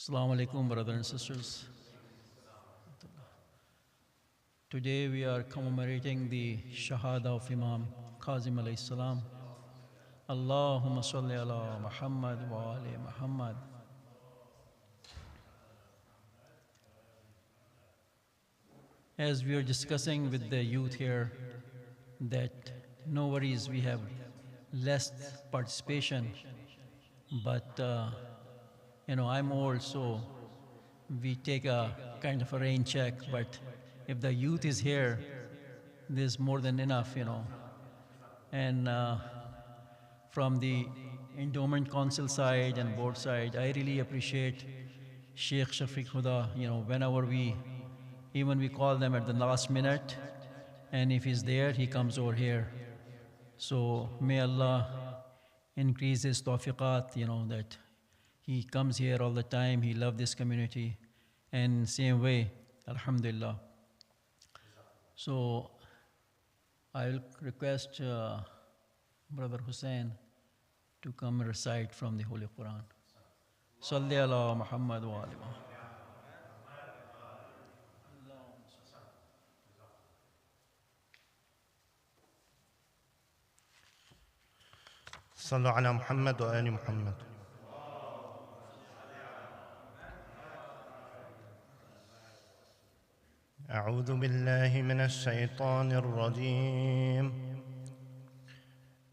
Assalamu alaikum, brothers and sisters. Today we are commemorating the Shahadah of Imam Kadhim alayhi salam. Allahumma salli ala Muhammad wa ali Muhammad. As we are discussing with the youth here, that no worries, we have less participation, but I'm old, so we take a kind of a rain check, but if the youth is here, there's more than enough. And from the endowment council side and board side, I really appreciate Sheikh Shafiq Huda. Whenever we call them at the last minute, and if he's there, he comes over here. So may Allah increase his tawfiqat, that he comes here all the time. He loves this community. And same way, alhamdulillah. So I'll request Brother Hussein to come and recite from the Holy Quran. Salli ala Muhammad wa ali Muhammad. صلوا على محمد وآل محمد. أعوذ بالله من الشيطان الرجيم.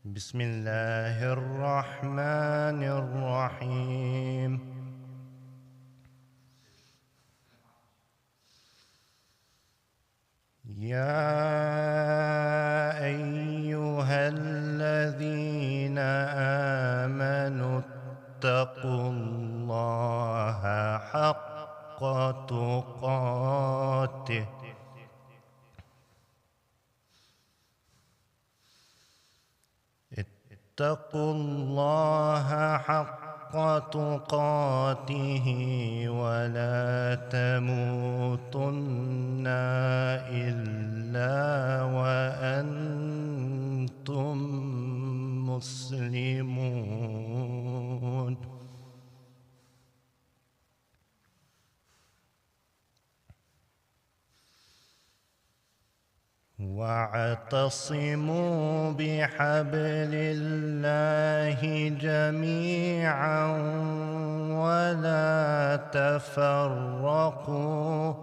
بسم الله الرحمن الرحيم. يا أيها الذين آمنوا اتقوا الله حق تقاته اتقوا الله حق تقاته ولا تموتن إلا وأنتم مسلمون. واعتصموا بحبل الله جميعا ولا تفرقوا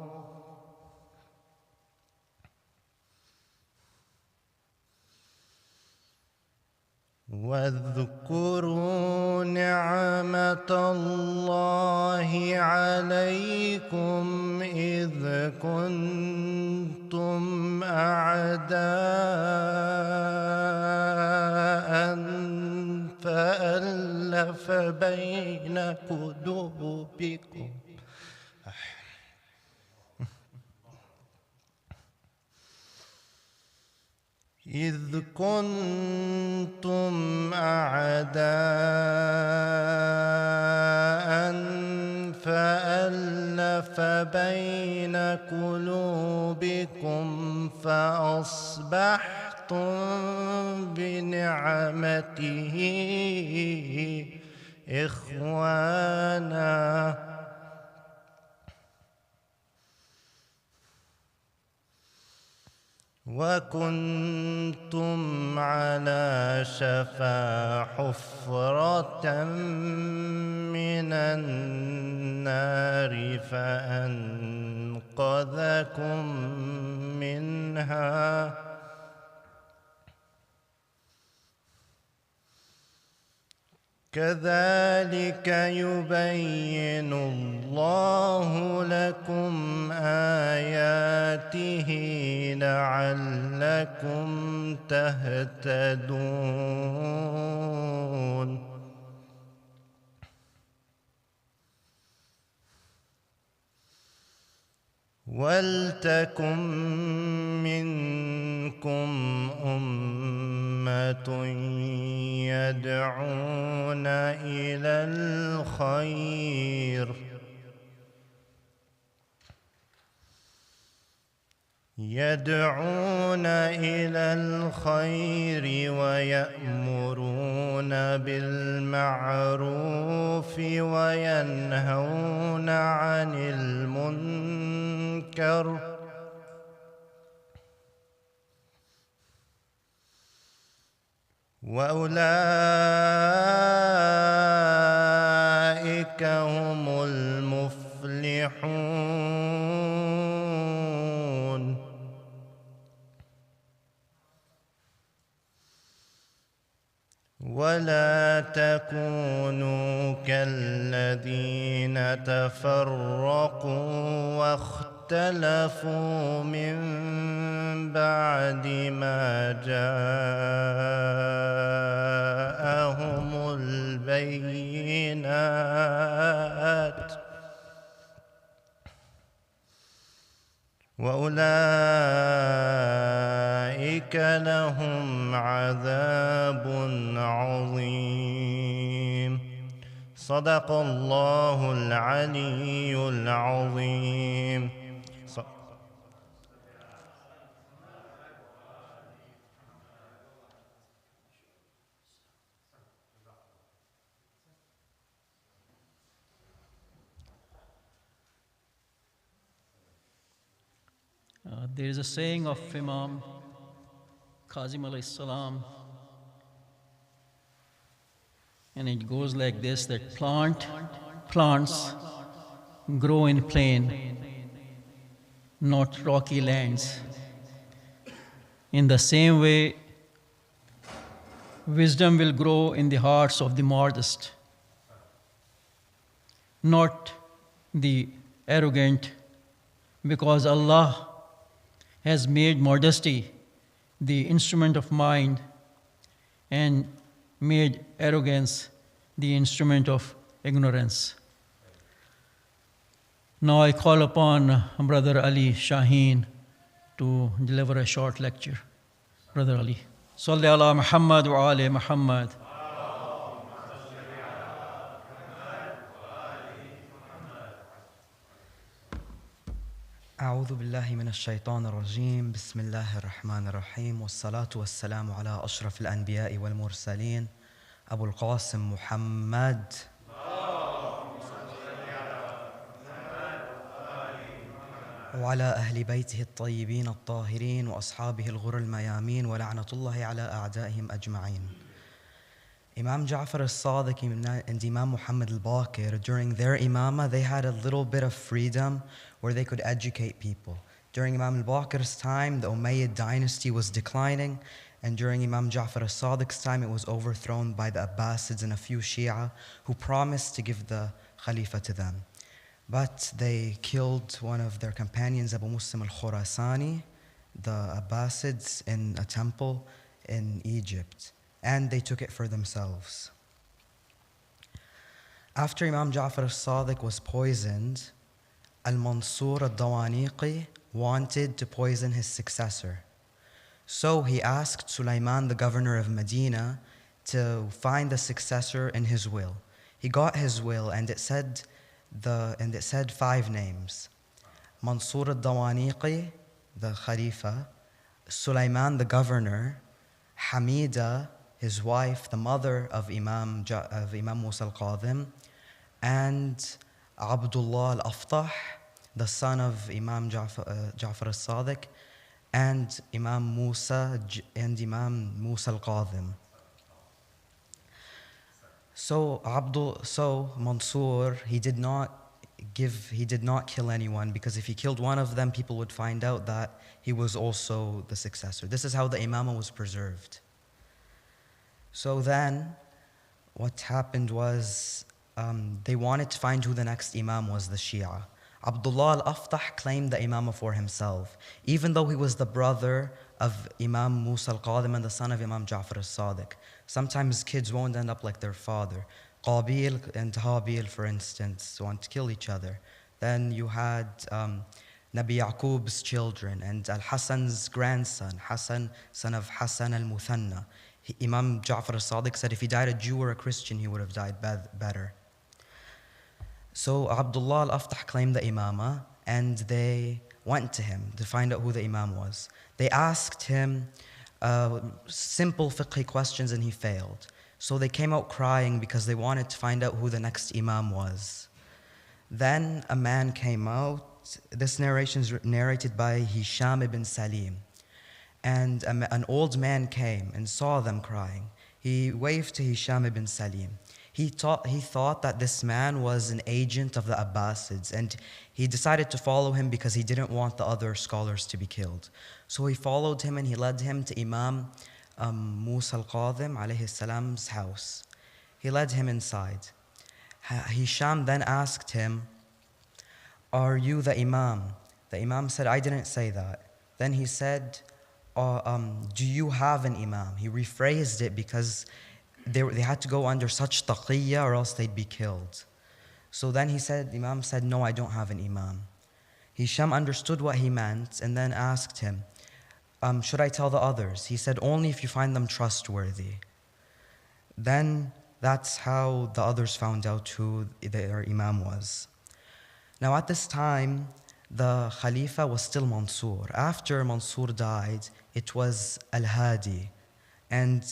واذكروا نعمة الله عليكم إذ كنتم أعداء فألف بين قلوبكم إذ كنتم أعداء فألف بين قلوبكم فأصبحتم بنعمته إخوانا وكنتم على شفا حفرة من النار فأنقذكم منها كذلك يبين الله لكم آياته لعلكم تهتدون. ولتكن منكم أمة يدعون إلى الخير يدعون إلى الخير ويأمرون بالمعروف وينهون عن المنكر وأولئك هم المفلحون. ولا تكونوا كالذين تفرقوا واختلفوا من بعد ما جاءهم البينات وأولئك لهم عذاب عظيم. صدق الله العلي العظيم. There is a saying of Imam Kazim alayhi salam, and it goes like this, that plants grow in plain, not rocky lands. In the same way, wisdom will grow in the hearts of the modest, not the arrogant, because Allah has made modesty the instrument of mind and made arrogance the instrument of ignorance. Now I call upon Brother Ali Shaheen to deliver a short lecture. Brother Ali. Salli ala Muhammad wa ali Muhammad. أعوذ بالله من الشيطان الرجيم. بسم الله الرحمن الرحيم، والصلاة والسلام على أشرف الأنبياء والمرسلين أبو القاسم محمد وعلى أهل بيته الطيبين الطاهرين وأصحابه الغر الميامين ولعنة الله على أعدائهم أجمعين. Imam Ja'far al-Sadiq and Imam Muhammad al-Baqir, during their imamah, they had a little bit of freedom where they could educate people. During Imam al-Baqir's time, the Umayyad dynasty was declining, and during Imam Ja'far al-Sadiq's time, it was overthrown by the Abbasids and a few Shia who promised to give the Khalifa to them. But they killed one of their companions, Abu Muslim al-Khurasani, the Abbasids, in a temple in Egypt. And they took it for themselves. After Imam Ja'far al-Sadiq was poisoned, Al-Mansur al-Dawaniqi wanted to poison his successor. So he asked Sulaiman, the governor of Medina, to find the successor in his will. He got his will, and it said 5 names: Mansur al-Dawaniqi, the Khalifa; Sulaiman, the governor; Hamida, his wife, the mother of Imam Musa al-Kadhim; and Abdullah al-Aftah, the son of Imam Ja'far al-Sadiq, and Imam Musa al-Kadhim. So Mansur, he did not kill anyone, because if he killed one of them, people would find out that he was also the successor. This is how the imamah was preserved. So then, what happened was, they wanted to find who the next imam was, the Shia. Abdullah al-Aftah claimed the imamah for himself, even though he was the brother of Imam Musa al-Kadhim and the son of Imam Ja'far al-Sadiq. Sometimes kids won't end up like their father. Qabil and Habil, for instance, want to kill each other. Then you had Nabi Yaqub's children and Al-Hasan's grandson, Hasan, son of Hasan al-Muthanna. Imam Ja'far al-Sadiq said if he died a Jew or a Christian, he would have died better. So Abdullah al-Aftah claimed the imamah, and they went to him to find out who the Imam was. They asked him simple fiqh questions and he failed. So they came out crying because they wanted to find out who the next Imam was. Then a man came out. This narration is narrated by Hisham ibn Salim. And an old man came and saw them crying. He waved to Hisham ibn Salim. He thought that this man was an agent of the Abbasids, and he decided to follow him because he didn't want the other scholars to be killed. So he followed him and he led him to Imam Musa al-Kadhim alayhi salam's house. He led him inside. Hisham then asked him, "Are you the Imam?" The Imam said, "I didn't say that." Then he said, "Do you have an Imam?" He rephrased it because they had to go under such taqiyya or else they'd be killed. So then Imam said, "No, I don't have an Imam." Hisham understood what he meant and then asked him, "Should I tell the others?" He said, "Only if you find them trustworthy." Then that's how the others found out who their Imam was. Now at this time, the Khalifa was still Mansur. After Mansur died, it was al-Hadi. And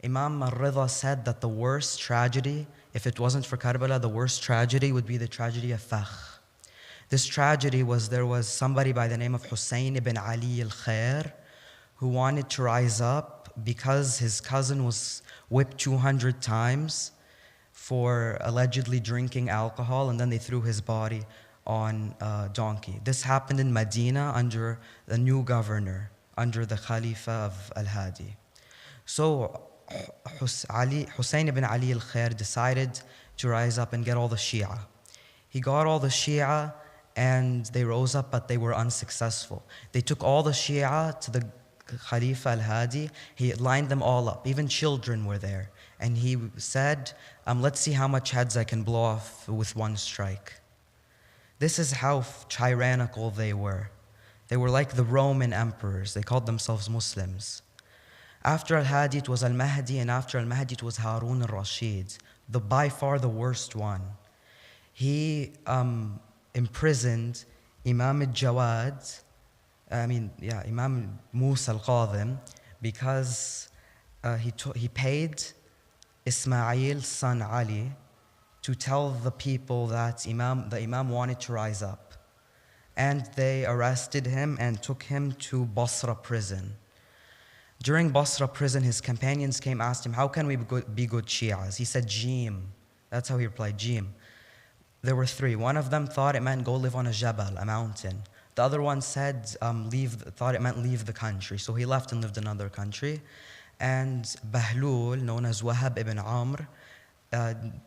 Imam al-Ridha said that the worst tragedy, if it wasn't for Karbala, the worst tragedy would be the tragedy of Fakh. This tragedy was there was somebody by the name of Hussein ibn Ali al-Khair who wanted to rise up because his cousin was whipped 200 times for allegedly drinking alcohol, and then they threw his body on a donkey. This happened in Medina under the new governor, under the Khalifa of Al-Hadi. So Hussein ibn Ali al-Khair decided to rise up and get all the Shia. He got all the Shia and they rose up, but they were unsuccessful. They took all the Shia to the Khalifa al-Hadi. He lined them all up, even children were there. And he said, "Let's see how much heads I can blow off with one strike." This is how tyrannical they were. They were like the Roman emperors. They called themselves Muslims. After al-Hadi, it was al-Mahdi, and after al-Mahdi, it was Harun al-Rashid, by far the worst one. He imprisoned Imam al-Jawad, Imam Musa al-Kadhim, because he paid Ismail's son Ali to tell the people that the Imam wanted to rise up. And they arrested him and took him to Basra prison. During Basra prison, his companions came, asked him, "How can we be good Shias?" He said, "Jim." That's how he replied, "Jim." There were three. One of them thought it meant go live on a jabal, a mountain. The other one said, thought it meant leave the country. So he left and lived in another country. And Bahlul, known as Wahab ibn Amr,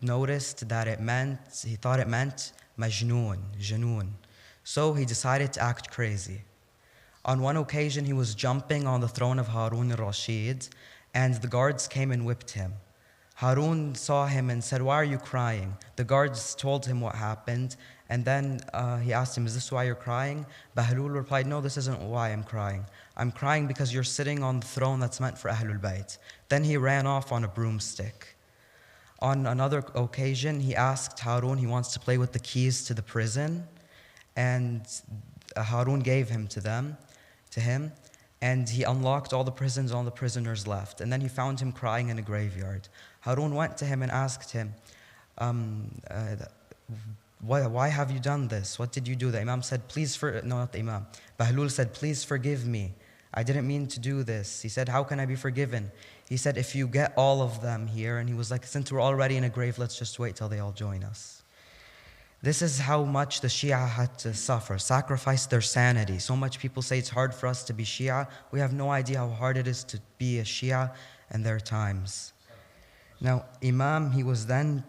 noticed that he thought it meant majnoon, janoon. So he decided to act crazy. On one occasion, he was jumping on the throne of Harun al-Rashid, and the guards came and whipped him. Harun saw him and said, "Why are you crying?" The guards told him what happened, and then he asked him, "Is this why you're crying?" Bahlul replied, "No, this isn't why I'm crying. I'm crying because you're sitting on the throne that's meant for Ahlul Bayt." Then he ran off on a broomstick. On another occasion, he asked Harun, he wants to play with the keys to the prison, and Harun gave him to him, and he unlocked all the prisons, all the prisoners left. And then he found him crying in a graveyard. Harun went to him and asked him, why have you done this? What did you do? The Imam said, not the Imam. Bahlul said, "Please forgive me. I didn't mean to do this." He said, "How can I be forgiven?" He said, "If you get all of them here." And he was like, "Since we're already in a grave, let's just wait till they all join us." This is how much the Shia had to suffer, sacrifice their sanity. So much people say it's hard for us to be Shia. We have no idea how hard it is to be a Shia in their times. Now, Imam, he was then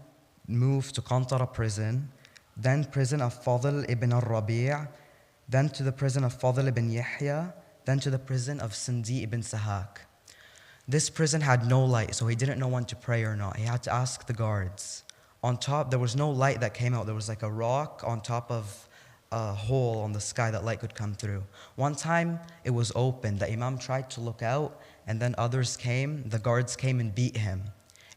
moved to Qantara prison, then prison of Fadl ibn al-Rabi', then to the prison of Fadl ibn Yahya, then to the prison of Sindi ibn Sahak. This prison had no light, so he didn't know when to pray or not. He had to ask the guards. On top, there was no light that came out. There was like a rock on top of a hole on the sky that light could come through. One time, it was open. The Imam tried to look out, and then others came. The guards came and beat him.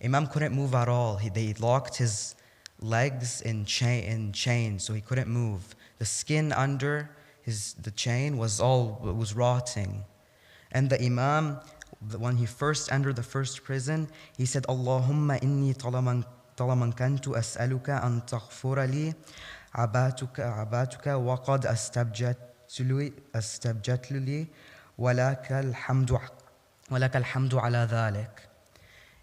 Imam couldn't move at all. They locked his legs in chains, so he couldn't move. The skin under the chain was rotting. And the Imam, when he first entered the first prison, he said, Allahumma inni طالما كنت أسألك أن تغفر لي عباتك وقد استبجت لي ولك الحمد على ذلك.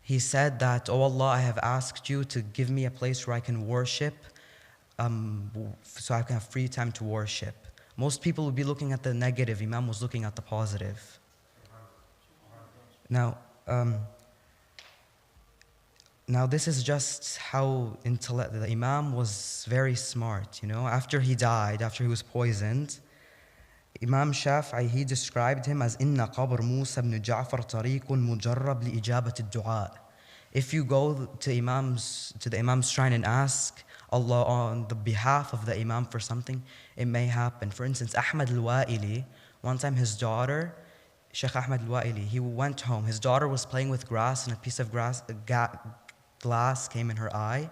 He said that, oh Allah, I have asked you to give me a place where I can worship, so I can have free time to worship. Most people would be looking at the negative. Imam was looking at the positive. Now this is just how the Imam was very smart, After he died, after he was poisoned, Imam Shafi'i, he described him as إِنَّ قَبْرَ مُوسَى بْنُ جَعْفَرَ طَرِيقٌ مُجَرَّبْ لِإِجَابَةِ الدُّعَاءِ. If you go to the Imam's shrine and ask Allah on the behalf of the Imam for something, it may happen. For instance, Ahmad al-Wa'ili, one time his daughter, Sheikh Ahmad al-Wa'ili, he went home. His daughter was playing with grass, and a piece of glass came in her eye,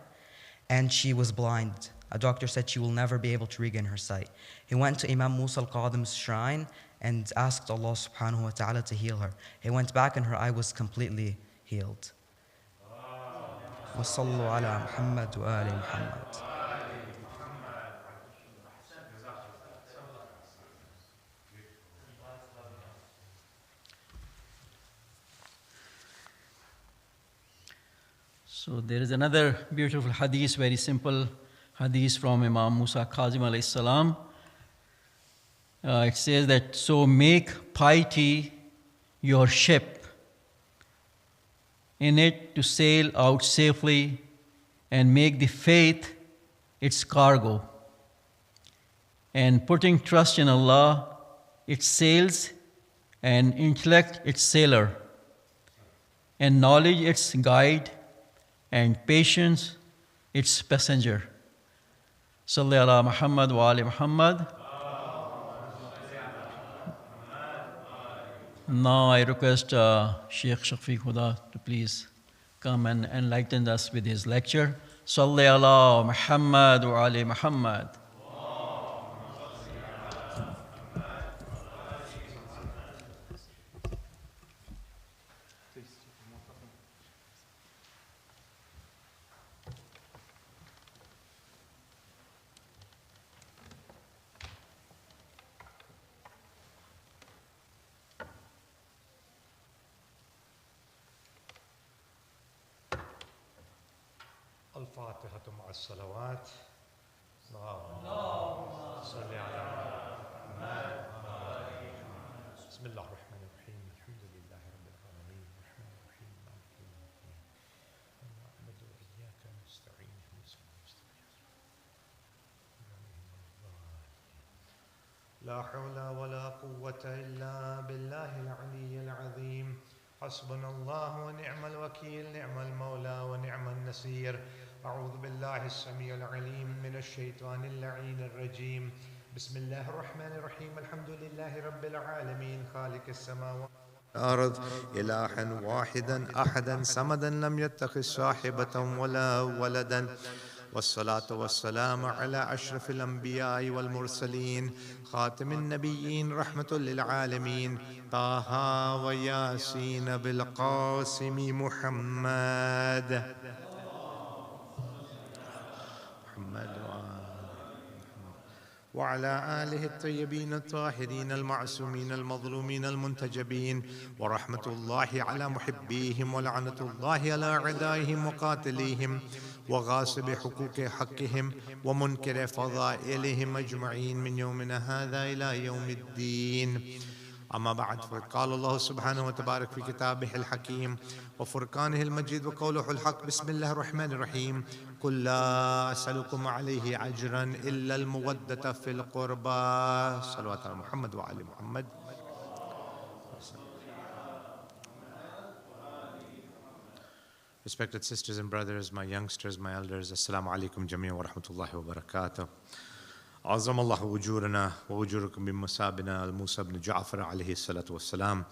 and she was blind. A doctor said she will never be able to regain her sight. He went to Imam Musa al-Kadhim's shrine and asked Allah subhanahu wa ta'ala to heal her. He went back and her eye was completely healed. وصلوا على محمد وآل محمد. So there is another beautiful hadith, very simple hadith from Imam Musa al-Kadhim alayhi salam. It says that, so make piety your ship, in it to sail out safely, and make the faith its cargo. And putting trust in Allah, its sails, and intellect its sailor, and knowledge its guide, and patience its passenger. Salli ala Muhammad wa ali Muhammad. Now I request Sheikh Shafiq Huda to please come and enlighten us with his lecture. Salli ala Muhammad wa ali Muhammad. الفاتحة مع الصلوات. اللهم صل على محمد. بسم الله الرحمن الرحيم. الحمد لله رب العالمين الرحمن الرحيم مالك يوم الدين. نعبد وإياك نستعين اهدنا الصراط المستقيم. لا حول ولا قوة إلا بالله العلي العظيم. حسبنا الله ونعم الوكيل، نعم المولى ونعم النصير. أعوذ بالله السميع العليم من الشيطان اللعين الرجيم. بسم الله الرحمن الرحيم. الحمد لله رب العالمين خالق السماوات والأرض، إلها واحدا أحدا صمدا لم يتخذ صاحبة ولا ولدا، والصلاة والسلام على أشرف الأنبياء والمرسلين خاتم النبيين رحمة للعالمين طه وياسين بالقاسم محمد وعلى آله الطيبين الطاهرين المعصومين المظلومين المنتجبين، ورحمة الله على محبيهم ولعنة الله على أعدائهم وقاتليهم وغاصب حقوق حقهم ومنكر فضائلهم أجمعين من يومنا هذا إلى يوم الدين. أما بعد، فقال الله سبحانه وتبارك في كتابه الحكيم وفرقانه المجيد وقوله الحق. بسم الله الرحمن الرحيم. قل لا أسألكم عليه أجرا إلا المودة في القربى. صلوات على محمد وعلى محمد. Respected sisters and brothers, my youngsters, my elders, Assalamu alaikum jami'an wa rahmatullahi wa barakatuh. عظم الله وجورنا ووجوركم بمصابنا الموسى بن جعفر عليه الصلاة والسلام.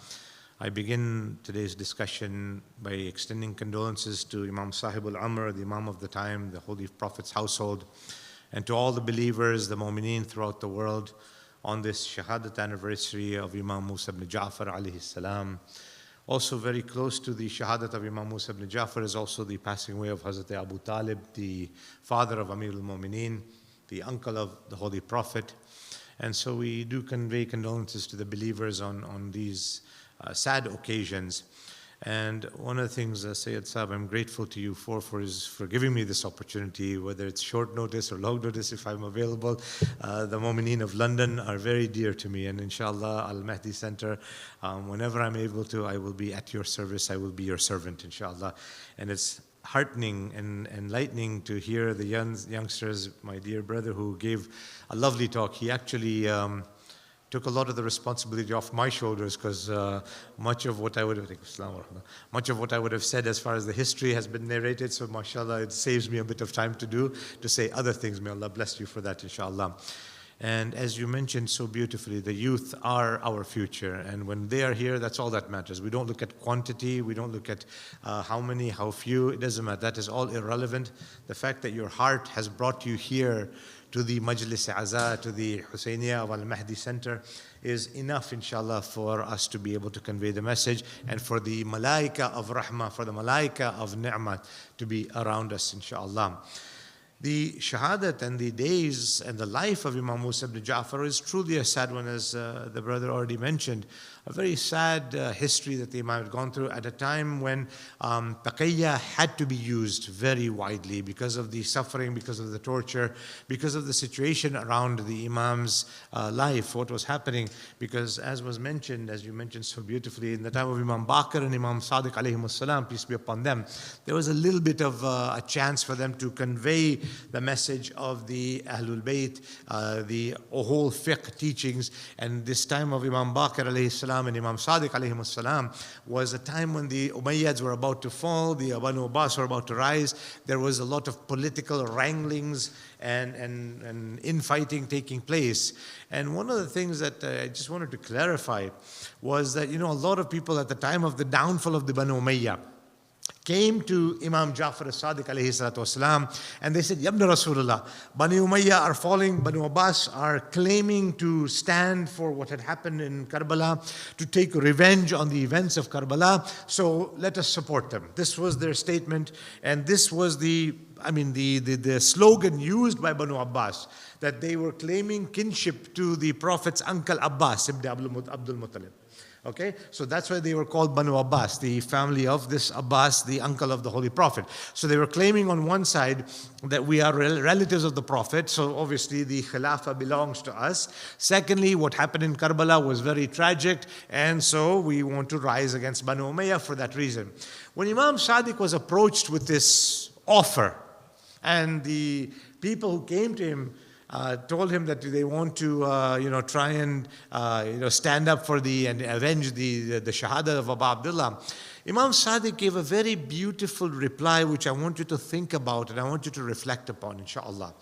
I begin today's discussion by extending condolences to Imam Sahib al-Amr, the Imam of the time, the Holy Prophet's household, and to all the believers, the Mu'mineen throughout the world. on this Shahadat anniversary of Imam Musa ibn Ja'far alayhi salam. Also very close to the Shahadat of Imam Musa ibn Ja'far is also the passing away of Hazrat Abu Talib, the father of Amir al-Mu'mineen, the uncle of the Holy Prophet. And so we do convey condolences to the believers on these sad occasions. And one of the things, Sayyid Saab, I'm grateful to you for giving me this opportunity, whether it's short notice or long notice, if I'm available. The Mu'mineen of London are very dear to me, and inshallah, Al-Mahdi Center, whenever I'm able to, I will be at your service. I will be your servant, inshallah. And it's heartening and enlightening to hear the youngsters, my dear brother who gave a lovely talk. He actually took a lot of the responsibility off my shoulders, because much of what I would have said as far as the history has been narrated. So mashallah, it saves me a bit of time to say other things. May Allah bless you for that, inshallah. And as you mentioned so beautifully, the youth are our future. And when they are here, that's all that matters. We don't look at quantity. We don't look at how many, how few. It doesn't matter. That is all irrelevant. The fact that your heart has brought you here to the Majlis Aza, to the Husayniyah of Al-Mahdi Center, is enough, inshallah, for us to be able to convey the message, and for the malaika of rahmah, for the malaika of ni'mat to be around us, inshallah. The Shahadat and the days and the life of Imam Musa ibn Ja'far is truly a sad one, as the brother already mentioned. A very sad history that the Imam had gone through at a time when taqiyya had to be used very widely because of the suffering, because of the torture, because of the situation around the Imam's life, what was happening. Because as was mentioned, as you mentioned so beautifully, in the time of Imam Baqir and Imam Sadiq alayhimus salam, peace be upon them, there was a little bit of a chance for them to convey the message of the Ahlul Bayt, the whole fiqh teachings. And this time of Imam Baqir alayhi salam and Imam Sadiq alayhi salam was a time when the Umayyads were about to fall, the Banu Abbas were about to rise. There was a lot of political wranglings and infighting taking place. And one of the things that I just wanted to clarify was that, a lot of people at the time of the downfall of the Banu Umayyah came to Imam Ja'far as-Sadiq alayhi salatu wasalam, and they said, Yabna Rasulullah, Bani Umayyah are falling, Banu Abbas are claiming to stand for what had happened in Karbala, to take revenge on the events of Karbala, so let us support them. This was their statement, and this was the slogan used by Banu Abbas, that they were claiming kinship to the Prophet's uncle Abbas ibn Abdul Muttalib. Okay, so that's why they were called Banu Abbas, the family of this Abbas, the uncle of the Holy Prophet. So they were claiming on one side that we are relatives of the Prophet, so obviously the Khilafah belongs to us. Secondly, what happened in Karbala was very tragic, and so we want to rise against Banu Umayyah for that reason. When Imam Sadiq was approached with this offer, and the people who came to him told him that they want to, try and, stand up for and avenge the Shahadah of Abu Abdullah, Imam Sadiq gave a very beautiful reply, which I want you to think about and I want you to reflect upon, inshallah.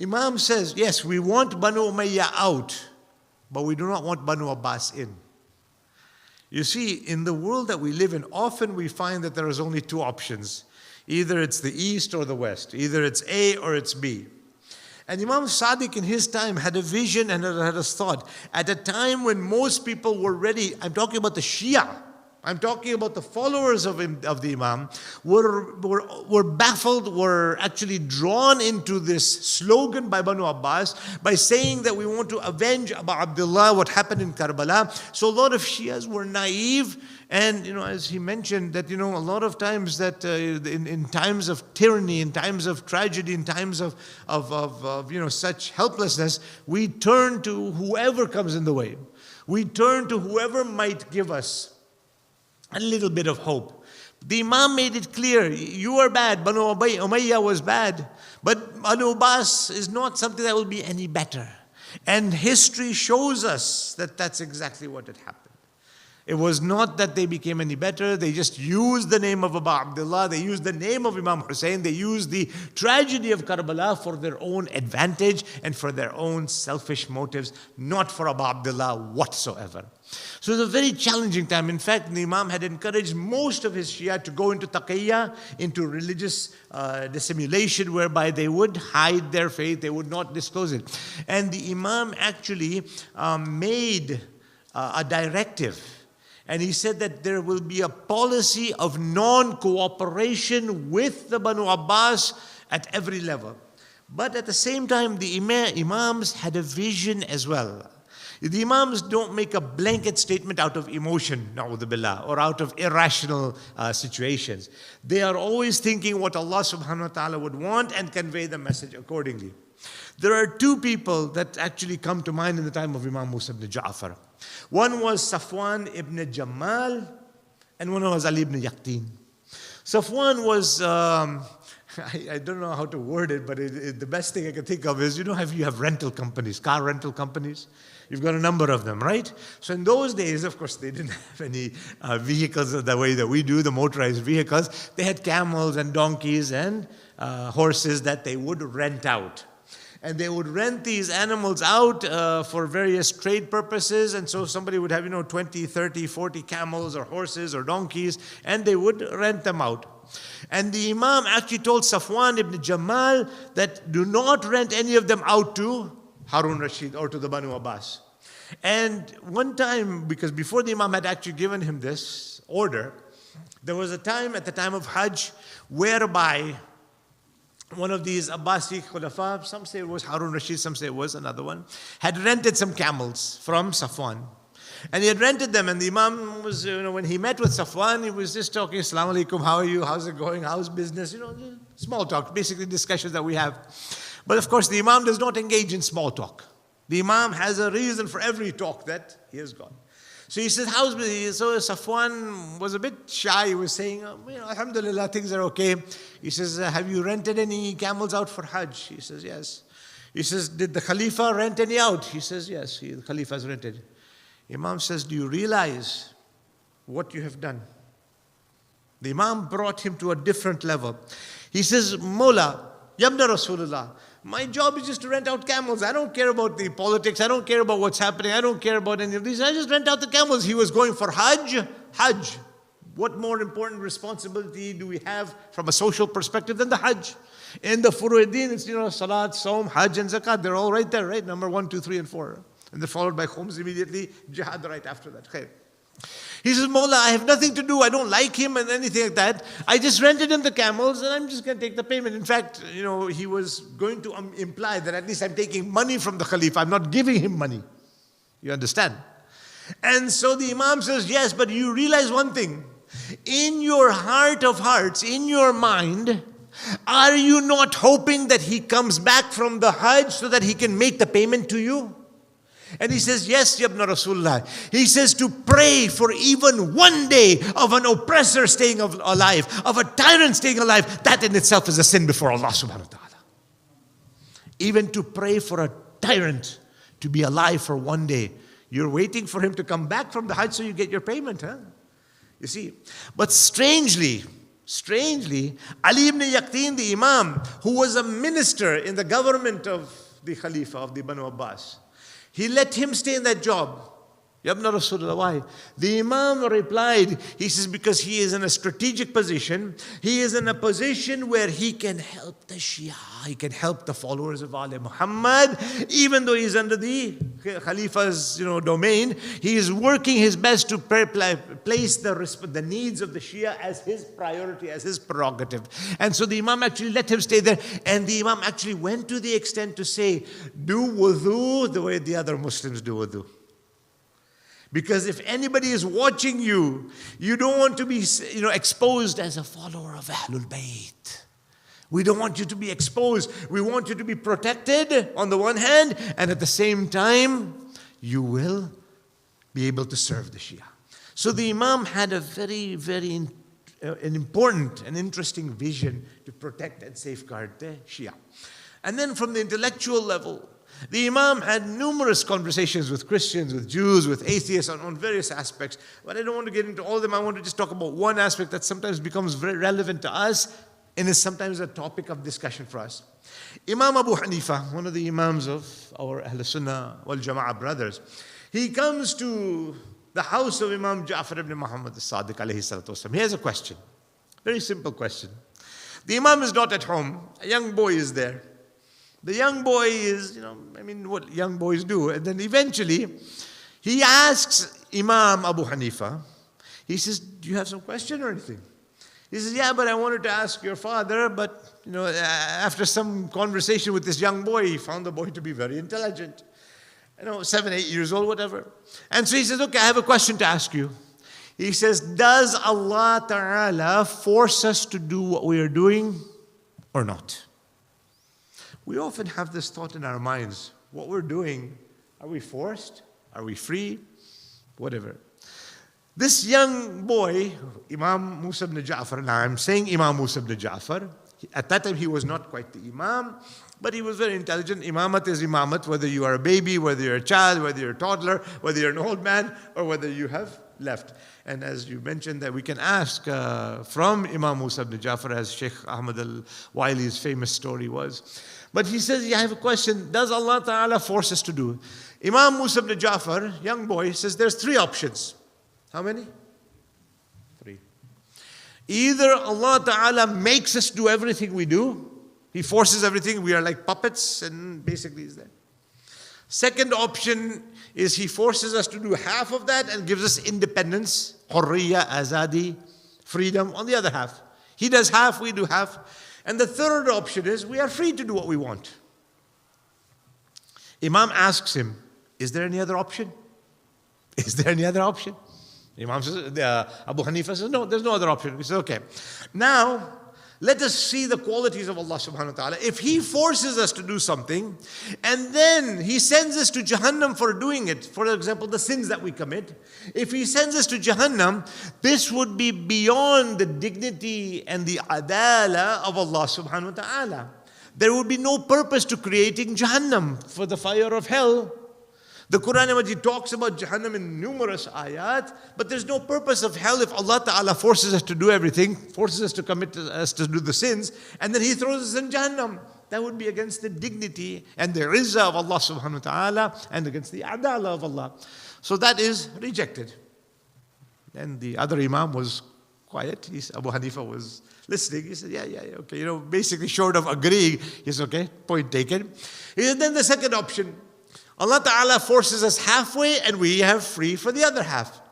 Imam says, yes, we want Banu Umayyah out, but we do not want Banu Abbas in. You see, in the world that we live in, often we find that there is only two options. Either it's the East or the West. Either it's A or it's B. And Imam Sadiq in his time had a vision and had a thought. At a time when most people were ready, I'm talking about the Shia, I'm talking about the followers of the Imam, were baffled, were actually drawn into this slogan by Banu Abbas by saying that we want to avenge Abu Abdullah, what happened in Karbala. So a lot of Shias were naive. And, as he mentioned, that, a lot of times that in times of tyranny, in times of tragedy, in times of such helplessness, we turn to whoever comes in the way. We turn to whoever might give us a little bit of hope. The Imam made it clear, you are bad, Banu Umayyah was bad, but Banu Abbas is not something that will be any better. And history shows us that that's exactly what had happened. It was not that they became any better. They just used the name of Abu Abdullah. They used the name of Imam Hussein. They used the tragedy of Karbala for their own advantage and for their own selfish motives, not for Abu Abdullah whatsoever. So it was a very challenging time. In fact, the Imam had encouraged most of his Shia to go into taqiyya, into religious dissimulation, whereby they would hide their faith, they would not disclose it. And the Imam actually made a directive. And he said that there will be a policy of non-cooperation with the Banu Abbas at every level. But at the same time, the Imams had a vision as well. The Imams don't make a blanket statement out of emotion, na'udhu billah, or out of irrational situations. They are always thinking what Allah subhanahu wa ta'ala would want and convey the message accordingly. There are two people that actually come to mind in the time of Imam Musa ibn Ja'far. One was Safwan ibn Jamal, and one was Ali ibn Yaqtin. Safwan was, I don't know how to word it, but the best thing I can think of is, you have rental companies, car rental companies. You've got a number of them, right? So in those days, of course, they didn't have any vehicles the way that we do, the motorized vehicles. They had camels and donkeys and horses that they would rent out. And they would rent these animals out for various trade purposes. And so somebody would have, 20, 30, 40 camels or horses or donkeys, and they would rent them out. And the Imam actually told Safwan ibn Jamal that do not rent any of them out to Harun Rashid or to the Banu Abbas. And one time, because before the Imam had actually given him this order, there was a time at the time of Hajj whereby one of these Abbasi Khulafa, some say it was Harun Rashid, some say it was another one, had rented some camels from Safwan. And he had rented them, and the Imam was, when he met with Safwan, he was just talking, Assalamu alaikum, how are you, how's it going, how's business, small talk, basically discussions that we have. But of course, the Imam does not engage in small talk. The Imam has a reason for every talk that he has got. So he says, how's business? So Safwan was a bit shy. He was saying, alhamdulillah, things are okay. He says, have you rented any camels out for Hajj? He says, yes. He says, did the Khalifa rent any out? He says, yes, the Khalifa has rented. Imam says, do you realize what you have done? The Imam brought him to a different level. He says, Mola, Yabna Rasulullah, my job is just to rent out camels. I don't care about the politics. I don't care about what's happening. I don't care about any of these. I just rent out the camels. He was going for Hajj. Hajj. What more important responsibility do we have from a social perspective than the Hajj? In the Furu'id-Din, it's, Salat, Saum, Hajj, and Zakat. They're all right there, right? Number 1, 2, 3, and 4. And they're followed by Khums immediately. Jihad right after that. Khair. He says, Mawla, I have nothing to do. I don't like him and anything like that. I just rented him the camels and I'm just going to take the payment. In fact, he was going to imply that at least I'm taking money from the Khalifa. I'm not giving him money. You understand? And so the Imam says, yes, but you realize one thing. In your heart of hearts, in your mind, are you not hoping that he comes back from the Hajj so that he can make the payment to you? And he says, yes, Yabna Rasulullah. He says to pray for even one day of an oppressor staying alive, of a tyrant staying alive, that in itself is a sin before Allah subhanahu wa ta'ala. Even to pray for a tyrant to be alive for one day. You're waiting for him to come back from the Hajj so you get your payment, huh? You see. But strangely, Ali ibn Yaqtin, the Imam, who was a minister in the government of the Khalifa, of the Banu Abbas, he let him stay in that job. Yabna Rasulullah, why? The Imam replied, he says, because he is in a strategic position. He is in a position where he can help the Shia. He can help the followers of Ali Muhammad. Even though he's under the Khalifa's domain, he is working his best to place the needs of the Shia as his priority, as his prerogative. And so the Imam actually let him stay there. And the Imam actually went to the extent to say, do wudu the way the other Muslims do wudu. Because if anybody is watching you, you don't want to be exposed as a follower of Ahlul Bayt. We don't want you to be exposed. We want you to be protected on the one hand, and at the same time, you will be able to serve the Shia. So the Imam had a very, very important and interesting vision to protect and safeguard the Shia. And then from the intellectual level, the Imam had numerous conversations with Christians, with Jews, with atheists on various aspects. But I don't want to get into all of them. I want to just talk about one aspect that sometimes becomes very relevant to us and is sometimes a topic of discussion for us. Imam Abu Hanifa, one of the Imams of our Ahl Sunnah wal Jama'ah brothers, he comes to the house of Imam Ja'far ibn Muhammad as-Sadiq alayhi salatu wasalam. Here's a question. Very simple question. The Imam is not at home. A young boy is there. The young boy is, what young boys do. And then eventually, he asks Imam Abu Hanifa, he says, do you have some question or anything? He says, yeah, but I wanted to ask your father, but, after some conversation with this young boy, he found the boy to be very intelligent. 7, 8 years old, whatever. And so he says, okay, I have a question to ask you. He says, does Allah Ta'ala force us to do what we are doing or not? We often have this thought in our minds. What we're doing, are we forced? Are we free? Whatever. This young boy, Imam Musa ibn Ja'far, now I'm saying Imam Musa ibn Ja'far, at that time he was not quite the Imam, but he was very intelligent. Imamat is imamat, whether you are a baby, whether you're a child, whether you're a toddler, whether you're an old man, or whether you have left. And as you mentioned that we can ask from Imam Musa ibn Ja'far, as Sheikh Ahmad al-Wali's famous story was. But he says, yeah, I have a question. Does Allah Ta'ala force us to do? Imam Musa ibn Ja'far, young boy, says there's 3 options. How many? 3. Either Allah Ta'ala makes us do everything we do. He forces everything. We are like puppets and basically is there. Second option is He forces us to do half of that and gives us independence, hurriya, azadi, freedom on the other half. He does half, we do half. And the third option is we are free to do what we want. Imam asks him, is there any other option? Is there any other option? Imam says, Abu Hanifa says, no, there's no other option. He says, okay. Now, let us see the qualities of Allah subhanahu wa ta'ala. If He forces us to do something, and then He sends us to Jahannam for doing it, for example, the sins that we commit, if He sends us to Jahannam, this would be beyond the dignity and the adala of Allah subhanahu wa ta'ala. There would be no purpose to creating Jahannam for the fire of hell. The Quran Majid talks about Jahannam in numerous ayat, but there's no purpose of hell if Allah Ta'ala forces us to do everything, forces us to commit us to do the sins, and then He throws us in Jahannam. That would be against the dignity and the izzah of Allah Subhanahu wa Ta'ala and against the adala of Allah. So that is rejected. And the other Imam was quiet. Abu Hanifa was listening. He said, yeah, okay. Basically short of agreeing, he said, okay, point taken. He said, then the second option, Allah Ta'ala forces us halfway and we are free for the other half.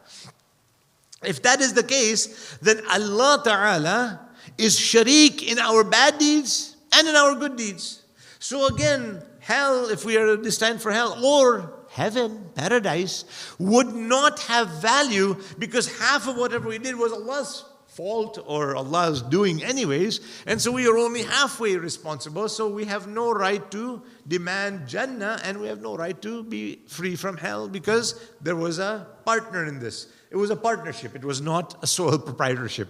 If that is the case, then Allah Ta'ala is sharik in our bad deeds and in our good deeds. So again, hell, if we are destined for hell, or heaven, paradise, would not have value because half of whatever we did was Allah's fault or Allah's doing anyways, and so we are only halfway responsible, so we have no right to demand Jannah and we have no right to be free from hell because there was a partner in this. It was a partnership, it was not a sole proprietorship.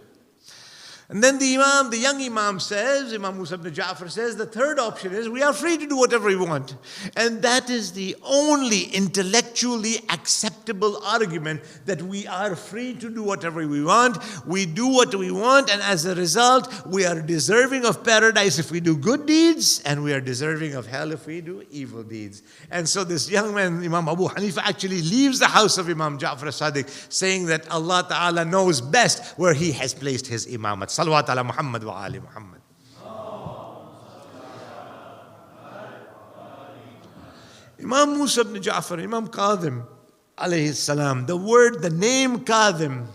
And then the young Imam says, Imam Musa ibn Ja'far says, the third option is we are free to do whatever we want. And that is the only intellectually acceptable argument, that we are free to do whatever we want. We do what we want, and as a result, we are deserving of paradise if we do good deeds, and we are deserving of hell if we do evil deeds. And so this young man, Imam Abu Hanifa, actually leaves the house of Imam Ja'far as-Sadiq, saying that Allah Ta'ala knows best where He has placed His imamat. Salawat ala Muhammad wa ali Muhammad. Imam Musa ibn Ja'far, Imam Kadhim, alayhi salam, the name Kadhim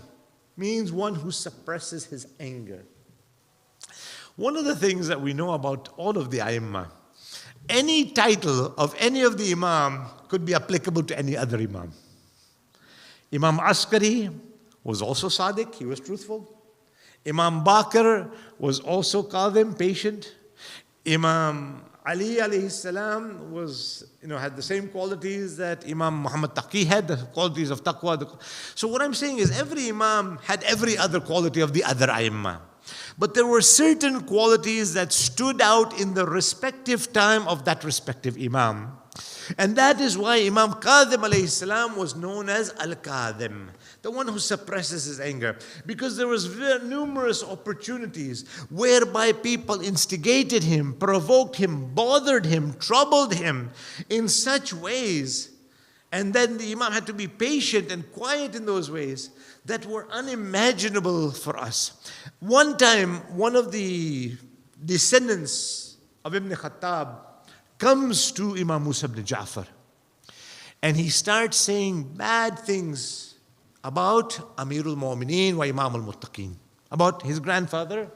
means one who suppresses his anger. One of the things that we know about all of the A'immah, any title of any of the Imam could be applicable to any other Imam. Imam Askari was also Sadiq, he was truthful. Imam Bakr was also Kadhim, patient. Imam Ali alayhi salam was, had the same qualities that Imam Muhammad Taqi had, the qualities of taqwa. So what I'm saying is every Imam had every other quality of the other A'immah. But there were certain qualities that stood out in the respective time of that respective Imam. And that is why Imam Kadhim alayhi salam was known as al-Kadhim, the one who suppresses his anger. Because there was numerous opportunities whereby people instigated him, provoked him, bothered him, troubled him in such ways. And then the Imam had to be patient and quiet in those ways that were unimaginable for us. One time, one of the descendants of Ibn Khattab comes to Imam Musa ibn Ja'far, and he starts saying bad things about Amirul Mu'mineen wa Imam al-Muttaqeen, about his grandfather,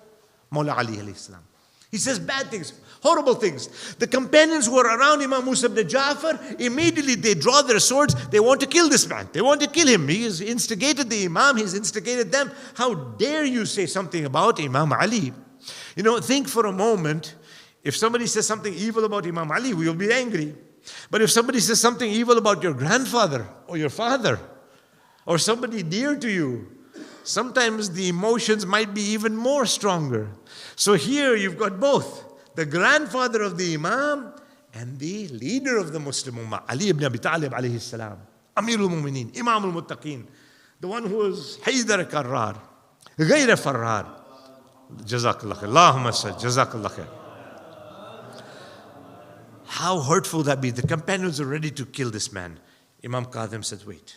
Mawla Ali alayhi salam. He says bad things, horrible things. The companions who are around Imam Musa ibn Ja'far, immediately they draw their swords. They want to kill this man. They want to kill him. He has instigated the Imam. He's instigated them. How dare you say something about Imam Ali? You know, think for a moment. If somebody says something evil about Imam Ali, we will be angry. But if somebody says something evil about your grandfather or your father or somebody dear to you, sometimes the emotions might be even more stronger. So here you've got both the grandfather of the Imam and the leader of the Muslim Ummah, Ali ibn Abi Talib alayhi salam, Amirul Mu'mineen, Imam al-Muttaqeen, the one who was Haydar Karrar, Ghayr Farrar. Jazakallah khair. Allahumma sal, Jazakallah khair. How hurtful would that be? The companions are ready to kill this man. Imam Kadhim said, wait,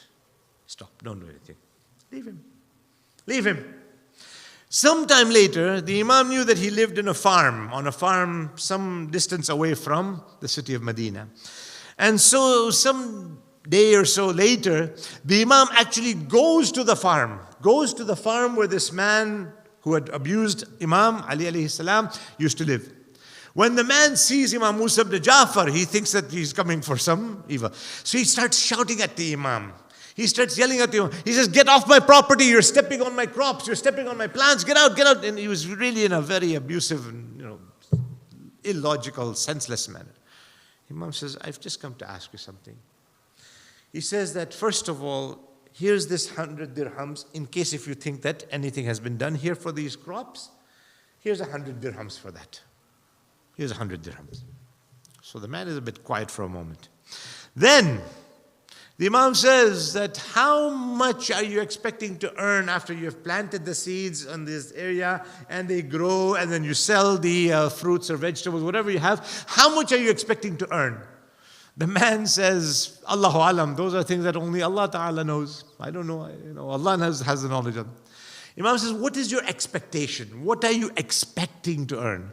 stop, don't do anything. Leave him. Leave him. Sometime later, the Imam knew that he lived in on a farm some distance away from the city of Medina. And so some day or so later, the Imam actually goes to the farm where this man who had abused Imam Ali alayhi salam used to live. When the man sees Imam Musa ibn Ja'far, he thinks that he's coming for some evil. So he starts shouting at the Imam. He starts yelling at the Imam. He says, get off my property, you're stepping on my crops, you're stepping on my plants, get out, get out. And he was really in a very abusive and illogical, senseless manner. Imam says, I've just come to ask you something. He says that, first of all, here's this 100 dirhams, in case if you think that anything has been done here for these crops, here's 100 dirhams for that. Here's 100 dirhams. So the man is a bit quiet for a moment. Then the Imam says that how much are you expecting to earn after you have planted the seeds on this area and they grow and then you sell the fruits or vegetables, whatever you have, how much are you expecting to earn? The man says, Allahu alam, those are things that only Allah Ta'ala knows. I don't know, Allah has the knowledge of them. Imam says, what is your expectation? What are you expecting to earn?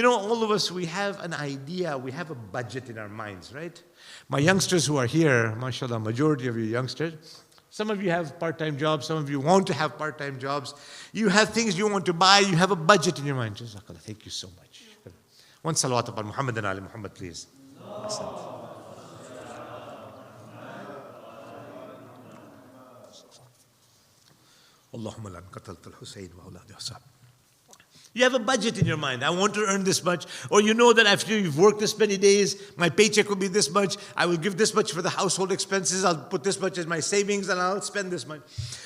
All of us, we have an idea, we have a budget in our minds, right? My youngsters who are here, mashallah, majority of you youngsters, some of you have part-time jobs, some of you want to have part-time jobs. You have things you want to buy, you have a budget in your mind. Jazakallah, thank you so much. One salawat upon Muhammad and Ali Muhammad, please. Allahumma lan qatalta al-Husayn wa awlad Hassan. You have a budget in your mind. I want to earn this much. Or you know that after you've worked this many days, my paycheck will be this much. I will give this much for the household expenses. I'll put this much as my savings and I'll spend this much.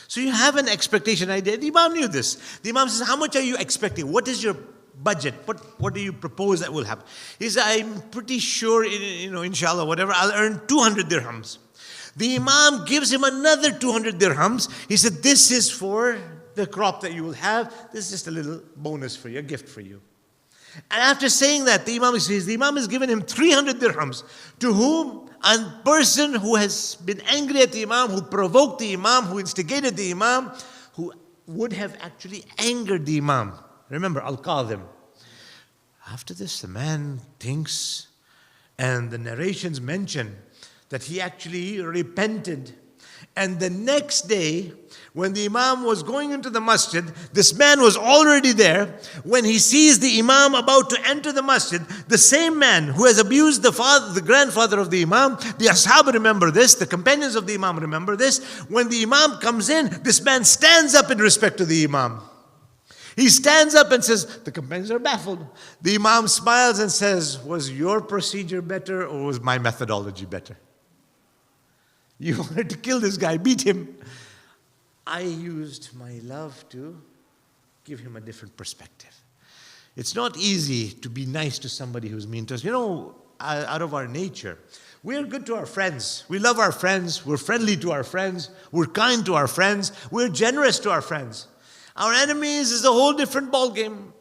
So you have an expectation idea. The Imam knew this. The Imam says, how much are you expecting? What is your budget? What do you propose that will happen? He said, I'm pretty sure, inshallah, whatever, I'll earn 200 dirhams. The Imam gives him another 200 dirhams. He said, this is for the crop that you will have. This is just a little bonus for you, a gift for you. And after saying that, the Imam has given him 300 dirhams. To whom? A person who has been angry at the Imam, who provoked the Imam, who instigated the Imam, who would have actually angered the Imam. Remember, al-Kadhim. After this, the man thinks, and the narrations mention that he actually repented. And the next day, when the Imam was going into the masjid, this man was already there. When he sees the Imam about to enter the masjid, the same man who has abused the grandfather of the Imam, the Ashab remember this, the companions of the Imam remember this. When the Imam comes in, this man stands up in respect to the Imam. He stands up and says, the companions are baffled. The Imam smiles and says, was your procedure better or was my methodology better? You wanted to kill this guy, beat him. I used my love to give him a different perspective. It's not easy to be nice to somebody who's mean to us. Out of our nature, we're good to our friends. We love our friends. We're friendly to our friends. We're kind to our friends. We're generous to our friends. Our enemies is a whole different ballgame.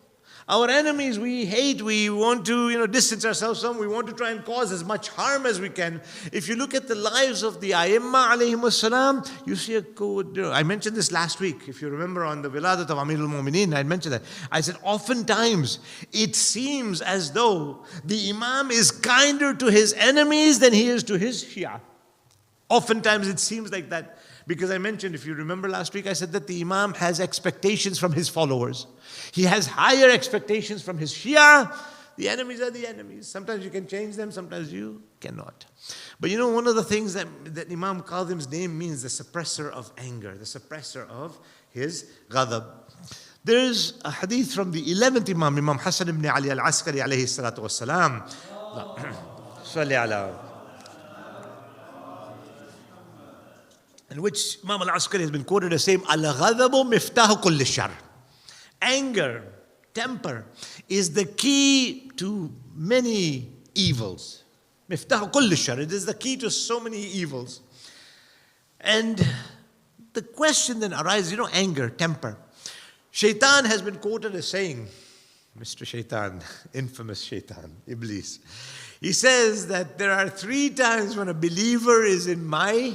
Our enemies we hate, we want to distance ourselves from, we want to try and cause as much harm as we can. If you look at the lives of the Aimma alayhimus salam, you see a code. I mentioned this last week, if you remember on the Wiladat of Amirul Mu'mineen, I mentioned that. I said oftentimes it seems as though the Imam is kinder to his enemies than he is to his Shia. Oftentimes it seems like that. Because I mentioned, if you remember last week, I said that the Imam has expectations from his followers. He has higher expectations from his Shia. The enemies are the enemies. Sometimes you can change them, sometimes you cannot. But one of the things that Imam Kadhim's name means, the suppressor of anger, the suppressor of his ghadab. There's a hadith from the 11th Imam, Imam Hassan ibn Ali al-Askari alayhi salatu wassalam. Salli ala. In which Imam al-Askari has been quoted as saying, Al-ghadabu miftahu kulli shar. Anger, temper, is the key to many evils. Miftahu kulli shar. It is the key to so many evils. And the question then arises, anger, temper. Shaitan has been quoted as saying, Mr. Shaitan, infamous Shaitan, Iblis. He says that there are 3 times when a believer is in my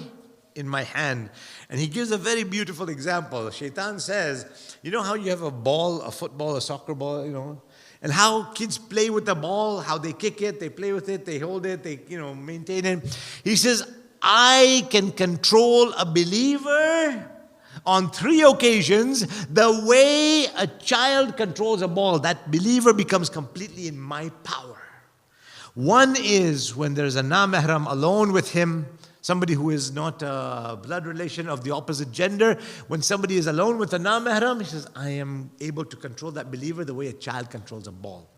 hand. And he gives a very beautiful example. Shaitan says, how you have a ball, a football, a soccer ball, and how kids play with the ball, how they kick it, they play with it, they hold it, they, maintain it. He says, I can control a believer on 3 occasions the way a child controls a ball. That believer becomes completely in my power. One is when there's a na-mahram alone with him, somebody who is not a blood relation of the opposite gender. When somebody is alone with a na-mahram, he says, I am able to control that believer the way a child controls a ball.